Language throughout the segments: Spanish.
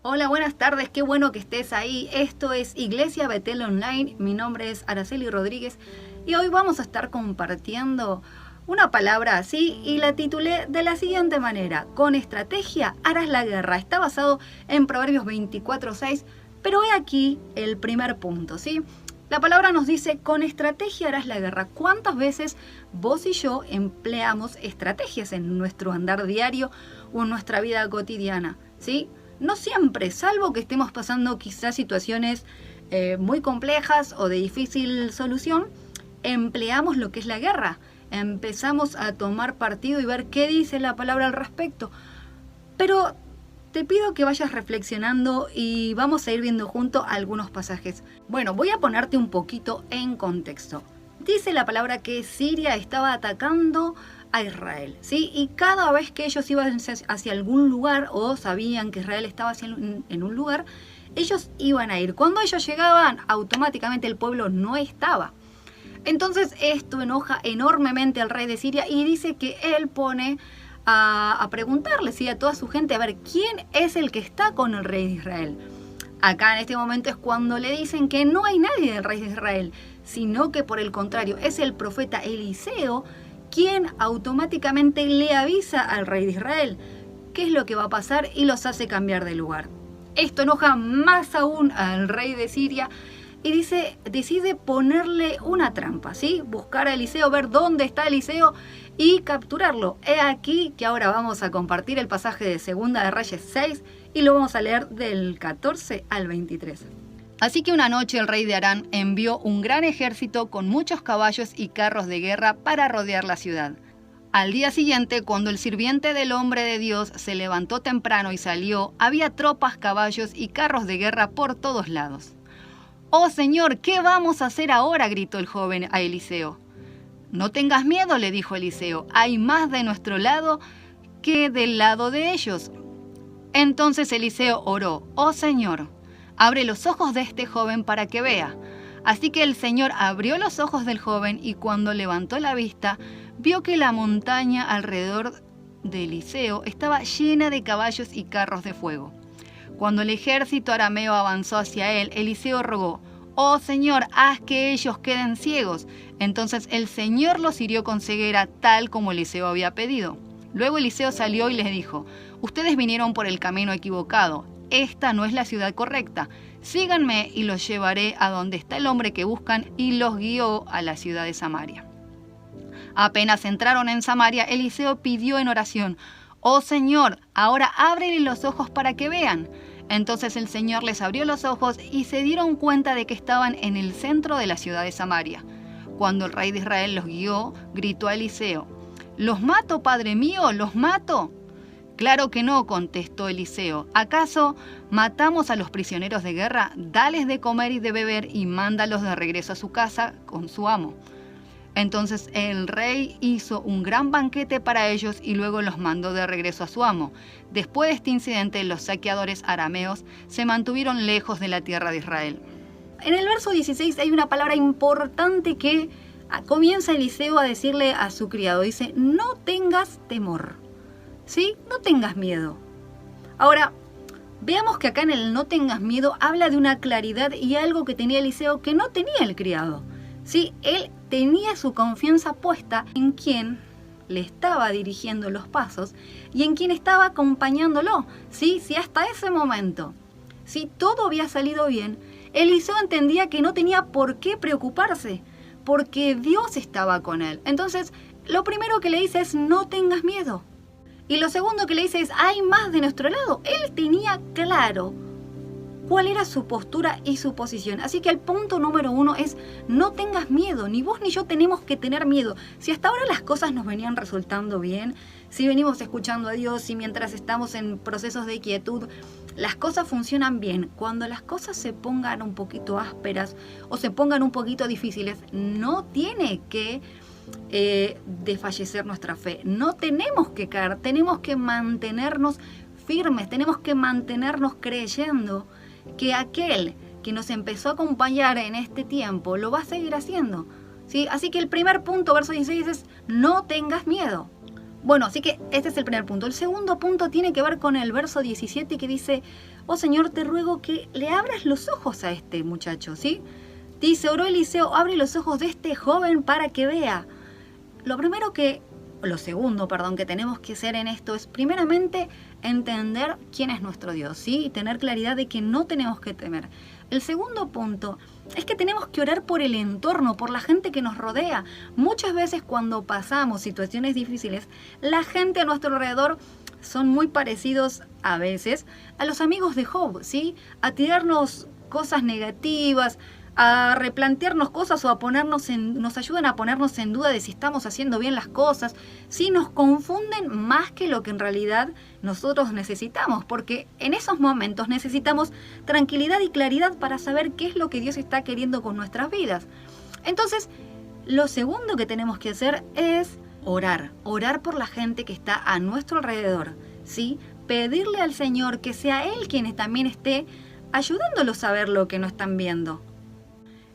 Hola, buenas tardes, qué bueno que estés ahí. Esto es Iglesia Betel Online, mi nombre es Araceli Rodríguez y hoy vamos a estar compartiendo una palabra así y la titulé de la siguiente manera: con estrategia harás la guerra. Está basado en Proverbios 24:6, pero he aquí el primer punto, ¿sí? La palabra nos dice, con estrategia harás la guerra. ¿Cuántas veces vos y yo empleamos estrategias en nuestro andar diario o en nuestra vida cotidiana, ¿sí? No siempre, salvo que estemos pasando quizás situaciones muy complejas o de difícil solución, empleamos lo que es la guerra. Empezamos a tomar partido y ver qué dice la palabra al respecto. Pero te pido que vayas reflexionando y vamos a ir viendo juntos algunos pasajes. Bueno, voy a ponerte un poquito en contexto. Dice la palabra que Siria estaba atacando a Israel, ¿sí? Y cada vez que ellos iban hacia algún lugar o sabían que Israel estaba en un lugar, ellos iban a ir. Cuando ellos llegaban, automáticamente el pueblo no estaba. Entonces esto enoja enormemente al rey de Siria y dice que él pone a preguntarle, ¿sí?, a toda su gente, a ver quién es el que está con el rey de Israel. Acá en este momento es cuando le dicen que no hay nadie del rey de Israel, sino que por el contrario es el profeta Eliseo quien automáticamente le avisa al rey de Israel qué es lo que va a pasar y los hace cambiar de lugar. Esto enoja más aún al rey de Siria y decide ponerle una trampa, ¿sí? Buscar a Eliseo, ver dónde está Eliseo y capturarlo. He aquí que ahora vamos a compartir el pasaje de Segunda de Reyes 6 y lo vamos a leer del 14 al 23. Así que una noche el rey de Aram envió un gran ejército con muchos caballos y carros de guerra para rodear la ciudad. Al día siguiente, cuando el sirviente del hombre de Dios se levantó temprano y salió, había tropas, caballos y carros de guerra por todos lados. «¡Oh Señor, qué vamos a hacer ahora!», gritó el joven a Eliseo. «No tengas miedo», le dijo Eliseo, «hay más de nuestro lado que del lado de ellos». Entonces Eliseo oró: «Oh Señor, abre los ojos de este joven para que vea». Así que el Señor abrió los ojos del joven y cuando levantó la vista, vio que la montaña alrededor de Eliseo estaba llena de caballos y carros de fuego. Cuando el ejército arameo avanzó hacia él, Eliseo rogó: «Oh Señor, haz que ellos queden ciegos». Entonces el Señor los hirió con ceguera, tal como Eliseo había pedido. Luego Eliseo salió y les dijo: «Ustedes vinieron por el camino equivocado. Esta no es la ciudad correcta. Síganme y los llevaré a donde está el hombre que buscan», y los guió a la ciudad de Samaria. Apenas entraron en Samaria, Eliseo pidió en oración: «Oh Señor, ahora ábrele los ojos para que vean». Entonces el Señor les abrió los ojos y se dieron cuenta de que estaban en el centro de la ciudad de Samaria. Cuando el rey de Israel los guió, gritó a Eliseo: «¿Los mato, padre mío? ¿Los mato?». «Claro que no», contestó Eliseo. «¿Acaso matamos a los prisioneros de guerra? Dales de comer y de beber y mándalos de regreso a su casa con su amo». Entonces el rey hizo un gran banquete para ellos y luego los mandó de regreso a su amo. Después de este incidente, los saqueadores arameos se mantuvieron lejos de la tierra de Israel. En el verso 16 hay una palabra importante que comienza Eliseo a decirle a su criado. Dice: «No tengas temor», ¿sí? No tengas miedo. Ahora, veamos que acá en el «no tengas miedo» habla de una claridad y algo que tenía Eliseo que no tenía el criado. Sí, él tenía su confianza puesta en quien le estaba dirigiendo los pasos y en quien estaba acompañándolo. Sí, si hasta ese momento, si todo había salido bien, Eliseo entendía que no tenía por qué preocuparse, porque Dios estaba con él. Entonces, lo primero que le dice es: «No tengas miedo». Y lo segundo que le dice es: «Hay más de nuestro lado». Él tenía claro cuál era su postura y su posición. Así que el punto número 1 es: no tengas miedo. Ni vos ni yo tenemos que tener miedo. Si hasta ahora las cosas nos venían resultando bien, si venimos escuchando a Dios, si mientras estamos en procesos de quietud, las cosas funcionan bien. Cuando las cosas se pongan un poquito ásperas o se pongan un poquito difíciles, no tiene que desfallecer nuestra fe. No tenemos que caer, tenemos que mantenernos firmes, tenemos que mantenernos creyendo que aquel que nos empezó a acompañar en este tiempo lo va a seguir haciendo, ¿sí? Así que el primer punto, verso 16, es: no tengas miedo. Bueno, así que este es el primer punto. El segundo punto tiene que ver con el verso 17 que dice, oh Señor, te ruego que le abras los ojos a este muchacho, ¿sí? Dice, oró Eliseo, abre los ojos de este joven para que vea. Lo segundo, que tenemos que hacer en esto es primeramente entender quién es nuestro Dios, ¿sí? Y tener claridad de que no tenemos que temer. El segundo punto es que tenemos que orar por el entorno, por la gente que nos rodea. Muchas veces cuando pasamos situaciones difíciles, la gente a nuestro alrededor son muy parecidos a veces a los amigos de Job, ¿sí? A tirarnos cosas negativas, a replantearnos cosas o nos ayudan a ponernos en duda de si estamos haciendo bien las cosas, si nos confunden más que lo que en realidad nosotros necesitamos, porque en esos momentos necesitamos tranquilidad y claridad para saber qué es lo que Dios está queriendo con nuestras vidas. Entonces, lo segundo que tenemos que hacer es orar por la gente que está a nuestro alrededor, ¿sí? Pedirle al Señor que sea Él quien también esté ayudándolos a ver lo que no están viendo.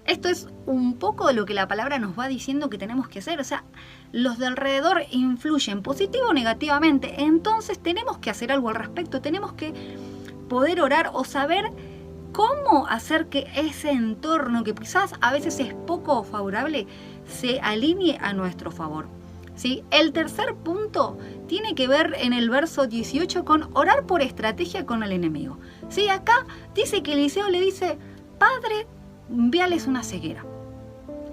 Esto es un poco de lo que la palabra nos va diciendo que tenemos que hacer. O sea, los de alrededor influyen positivo o negativamente. Entonces tenemos que hacer algo al respecto. Tenemos que poder orar o saber cómo hacer que ese entorno, que quizás a veces es poco favorable, se alinee a nuestro favor, ¿sí? El tercer punto tiene que ver en el verso 18 con orar por estrategia con el enemigo. ¿Sí? Acá dice que Eliseo le dice, Padre, envíales una ceguera,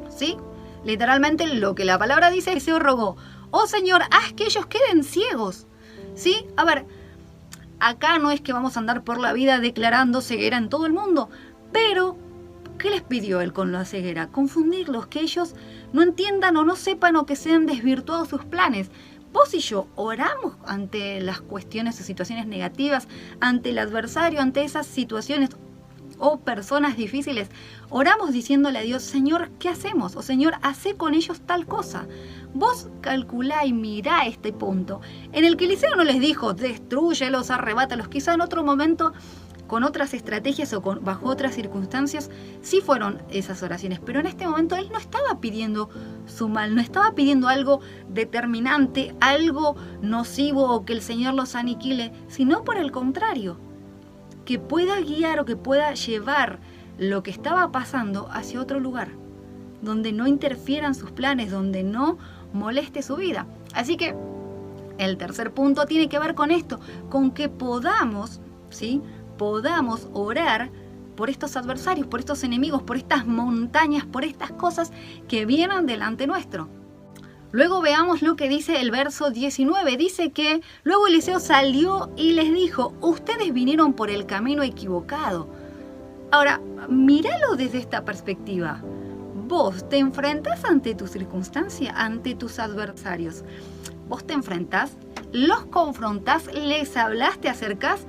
¿sí? Literalmente lo que la palabra dice, Eliseo rogó, oh Señor, haz que ellos queden ciegos, ¿sí? A ver, acá no es que vamos a andar por la vida declarando ceguera en todo el mundo, pero ¿qué les pidió él con la ceguera? Confundirlos, que ellos no entiendan o no sepan o que sean desvirtuados sus planes. Vos y yo oramos ante las cuestiones o situaciones negativas, ante el adversario, ante esas situaciones o personas difíciles, oramos diciéndole a Dios, Señor, ¿qué hacemos? O Señor, hacé con ellos tal cosa. Vos calculá y mirá este punto, en el que Eliseo no les dijo, destrúyelos, arrebátalos, quizá en otro momento, con otras estrategias o bajo otras circunstancias, sí fueron esas oraciones, pero en este momento él no estaba pidiendo su mal, no estaba pidiendo algo determinante, algo nocivo o que el Señor los aniquile, sino por el contrario, que pueda guiar o que pueda llevar lo que estaba pasando hacia otro lugar, donde no interfieran sus planes, donde no moleste su vida. Así que el tercer punto tiene que ver con esto, con que podamos, ¿sí? Podamos orar por estos adversarios, por estos enemigos, por estas montañas, por estas cosas que vienen delante nuestro. Luego veamos lo que dice el verso 19. Dice que luego Eliseo salió y les dijo, ustedes vinieron por el camino equivocado. Ahora, míralo desde esta perspectiva. Vos te enfrentás ante tu circunstancia, ante tus adversarios. Vos te enfrentás, los confrontás, les hablas, te acercás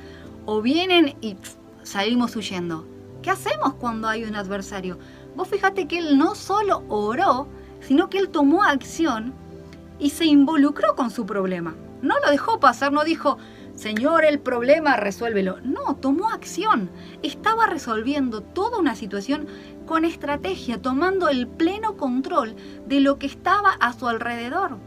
o vienen y salimos huyendo. ¿Qué hacemos cuando hay un adversario? Vos fíjate que él no solo oró, sino que él tomó acción y se involucró con su problema. No lo dejó pasar, no dijo, Señor, el problema, resuélvelo. No, tomó acción. Estaba resolviendo toda una situación con estrategia, tomando el pleno control de lo que estaba a su alrededor.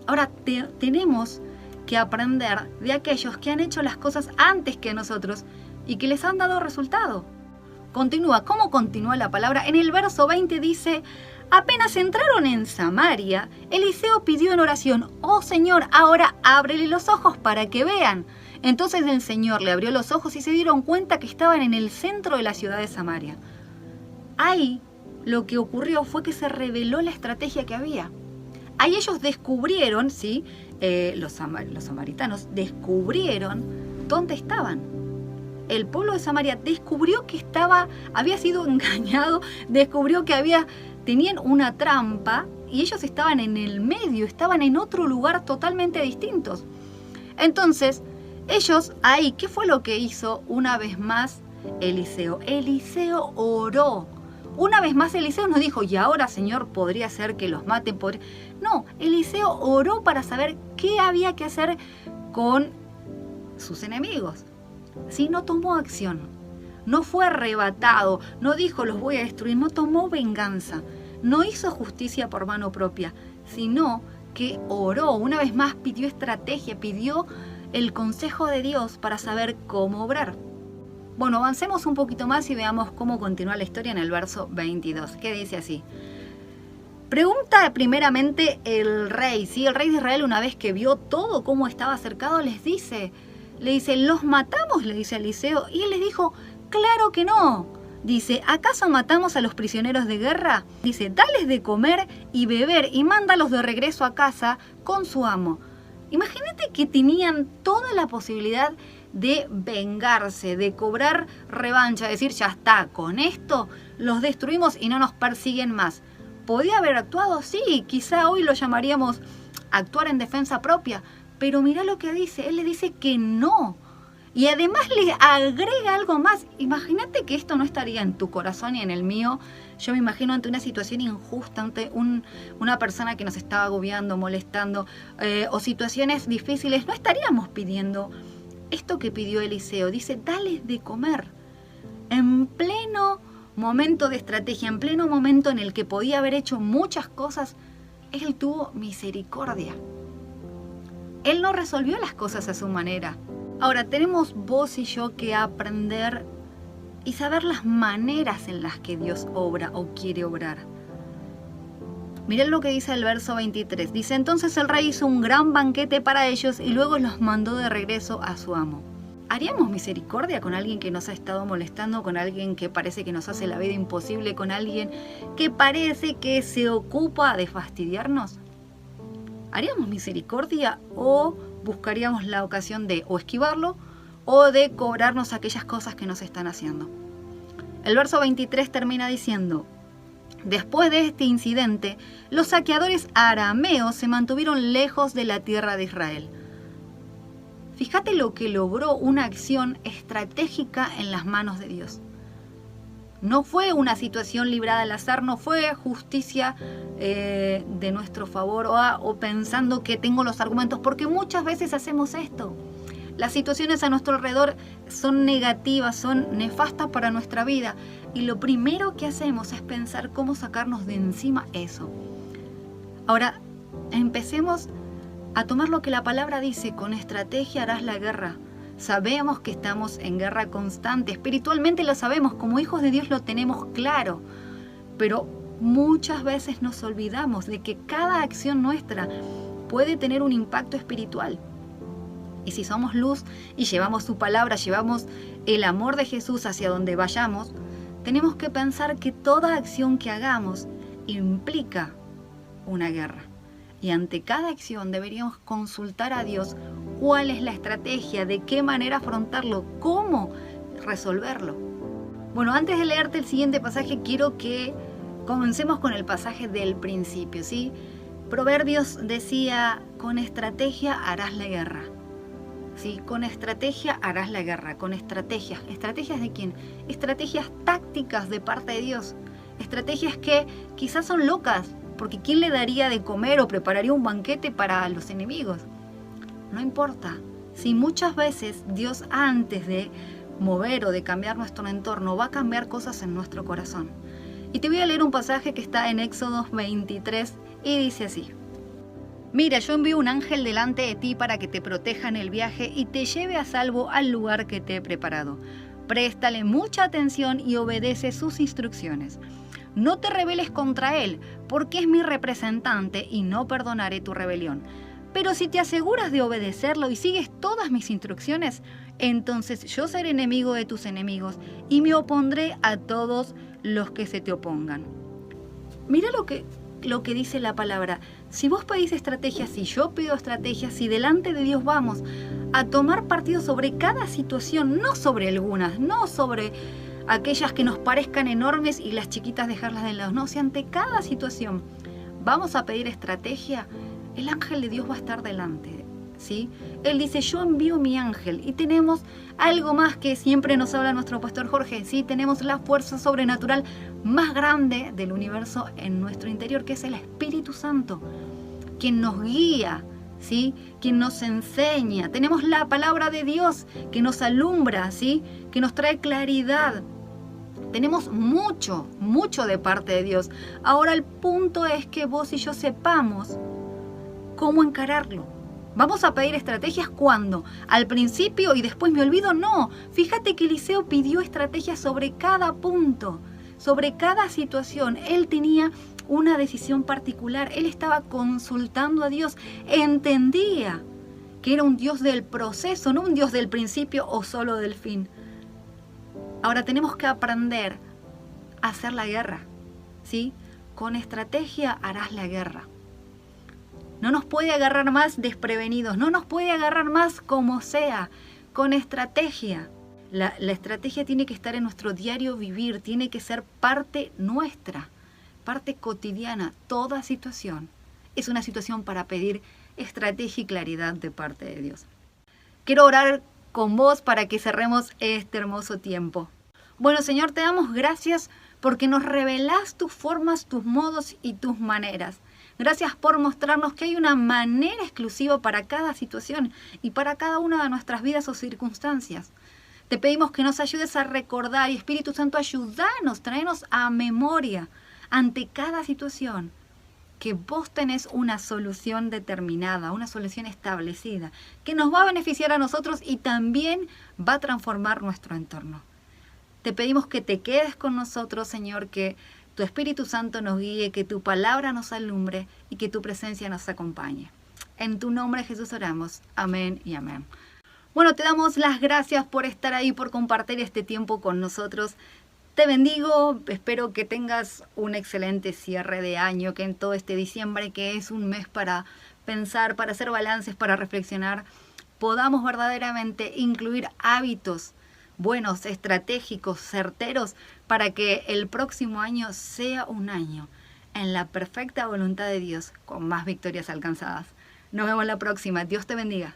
Ahora, tenemos que aprender de aquellos que han hecho las cosas antes que nosotros y que les han dado resultado. Continúa, ¿cómo continúa la palabra? En el verso 20 dice, apenas entraron en Samaria, Eliseo pidió en oración, oh Señor, ahora ábrele los ojos para que vean. Entonces el Señor le abrió los ojos y se dieron cuenta que estaban en el centro de la ciudad de Samaria. Ahí lo que ocurrió fue que se reveló la estrategia que había. Ahí ellos descubrieron, ¿sí? Los samaritanos descubrieron dónde estaban. El pueblo de Samaria descubrió que había sido engañado, descubrió que tenían una trampa y ellos estaban en el medio, estaban en otro lugar totalmente distintos. Entonces, ellos ahí, ¿qué fue lo que hizo una vez más Eliseo? Eliseo oró. Una vez más Eliseo no dijo, y ahora Señor, podría ser que los maten. No, Eliseo oró para saber qué había que hacer con sus enemigos. Sí, no tomó acción, no fue arrebatado, no dijo los voy a destruir, no tomó venganza, no hizo justicia por mano propia, sino que oró, una vez más pidió estrategia, pidió el consejo de Dios para saber cómo obrar. Bueno, avancemos un poquito más y veamos cómo continúa la historia en el verso 22, que dice así. Pregunta primeramente el rey, ¿sí? El rey de Israel, una vez que vio todo cómo estaba cercado, le dice, ¿los matamos? Le dice a Eliseo, y él les dijo, claro que no. Dice, ¿acaso matamos a los prisioneros de guerra? Dice, dales de comer y beber y mándalos de regreso a casa con su amo. Imagínate que tenían toda la posibilidad de vengarse, de cobrar revancha, decir, ya está, con esto los destruimos y no nos persiguen más. ¿Podía haber actuado? Sí, quizá hoy lo llamaríamos actuar en defensa propia, pero mirá lo que dice, él le dice que no. Y además le agrega algo más. Imagínate que esto no estaría en tu corazón y en el mío. Yo me imagino ante una situación injusta, ante una persona que nos estaba agobiando, molestando, o situaciones difíciles, no estaríamos pidiendo esto que pidió Eliseo. Dice, dales de comer. En pleno momento de estrategia, en pleno momento en el que podía haber hecho muchas cosas, él tuvo misericordia. Él no resolvió las cosas a su manera. Ahora, tenemos vos y yo que aprender y saber las maneras en las que Dios obra o quiere obrar. Miren lo que dice el verso 23. Dice, entonces el rey hizo un gran banquete para ellos y luego los mandó de regreso a su amo. ¿Haríamos misericordia con alguien que nos ha estado molestando, con alguien que parece que nos hace la vida imposible, con alguien que parece que se ocupa de fastidiarnos? ¿Haríamos misericordia o buscaríamos la ocasión de o esquivarlo o de cobrarnos aquellas cosas que nos están haciendo? El verso 23 termina diciendo, después de este incidente, los saqueadores arameos se mantuvieron lejos de la tierra de Israel. Fíjate lo que logró una acción estratégica en las manos de Dios. No fue una situación librada al azar, no fue justicia de nuestro favor o pensando que tengo los argumentos, porque muchas veces hacemos esto. Las situaciones a nuestro alrededor son negativas, son nefastas para nuestra vida y lo primero que hacemos es pensar cómo sacarnos de encima eso. Ahora, empecemos a tomar lo que la palabra dice, con estrategia harás la guerra. Sabemos que estamos en guerra constante, espiritualmente lo sabemos, como hijos de Dios lo tenemos claro, pero muchas veces nos olvidamos de que cada acción nuestra puede tener un impacto espiritual. Y si somos luz y llevamos su palabra, llevamos el amor de Jesús hacia donde vayamos, tenemos que pensar que toda acción que hagamos implica una guerra. Y ante cada acción deberíamos consultar a Dios cuál es la estrategia, de qué manera afrontarlo, cómo resolverlo. Bueno, antes de leerte el siguiente pasaje, quiero que comencemos con el pasaje del principio, ¿sí? Proverbios decía, con estrategia harás la guerra. ¿Sí? Con estrategia harás la guerra, con estrategias. ¿Estrategias de quién? Estrategias tácticas de parte de Dios. Estrategias que quizás son locas, porque ¿quién le daría de comer o prepararía un banquete para los enemigos? No importa. Si muchas veces Dios, antes de mover o de cambiar nuestro entorno, va a cambiar cosas en nuestro corazón. Y te voy a leer un pasaje que está en Éxodo 23 y dice así. Mira, yo envío un ángel delante de ti para que te proteja en el viaje y te lleve a salvo al lugar que te he preparado. Préstale mucha atención y obedece sus instrucciones. No te rebeles contra él, porque es mi representante y no perdonaré tu rebelión. Pero si te aseguras de obedecerlo y sigues todas mis instrucciones, entonces yo seré enemigo de tus enemigos y me opondré a todos los que se te opongan. Mira lo que dice la palabra. Si vos pedís estrategias, si yo pido estrategias, si delante de Dios vamos a tomar partido sobre cada situación, no sobre algunas, no sobre aquellas que nos parezcan enormes y las chiquitas dejarlas de lado, no, si ante cada situación vamos a pedir estrategia, el ángel de Dios va a estar delante, ¿sí? Él dice, yo envío mi ángel, y tenemos algo más que siempre nos habla nuestro pastor Jorge, ¿sí? Tenemos la fuerza sobrenatural más grande del universo en nuestro interior, que es el Espíritu Santo, quien nos guía, ¿sí? Quien nos enseña. Tenemos la palabra de Dios que nos alumbra, ¿sí? Que nos trae claridad. Tenemos mucho de parte de Dios. Ahora el punto es que vos y yo sepamos cómo encararlo. ¿Vamos a pedir estrategias cuándo? ¿Al principio y después me olvido? No. Fíjate que Eliseo pidió estrategias sobre cada punto, sobre cada situación. Él tenía una decisión particular. Él estaba consultando a Dios. Entendía que era un Dios del proceso, no un Dios del principio o solo del fin. Ahora tenemos que aprender a hacer la guerra, ¿sí? Con estrategia harás la guerra. No nos puede agarrar más desprevenidos, no nos puede agarrar más como sea, con estrategia. La estrategia tiene que estar en nuestro diario vivir, tiene que ser parte nuestra, parte cotidiana. Toda situación es una situación para pedir estrategia y claridad de parte de Dios. Quiero orar con vos para que cerremos este hermoso tiempo. Bueno, Señor, te damos gracias porque nos revelás tus formas, tus modos y tus maneras. Gracias por mostrarnos que hay una manera exclusiva para cada situación y para cada una de nuestras vidas o circunstancias. Te pedimos que nos ayudes a recordar y, Espíritu Santo, ayúdanos, tráenos a memoria ante cada situación que vos tenés una solución determinada, una solución establecida, que nos va a beneficiar a nosotros y también va a transformar nuestro entorno. Te pedimos que te quedes con nosotros, Señor, que tu Espíritu Santo nos guíe, que tu palabra nos alumbre y que tu presencia nos acompañe. En tu nombre, Jesús, oramos. Amén y amén. Bueno, te damos las gracias por estar ahí, por compartir este tiempo con nosotros. Te bendigo, espero que tengas un excelente cierre de año, que en todo este diciembre, que es un mes para pensar, para hacer balances, para reflexionar, podamos verdaderamente incluir hábitos buenos, estratégicos, certeros, para que el próximo año sea un año en la perfecta voluntad de Dios, con más victorias alcanzadas. Nos vemos la próxima. Dios te bendiga.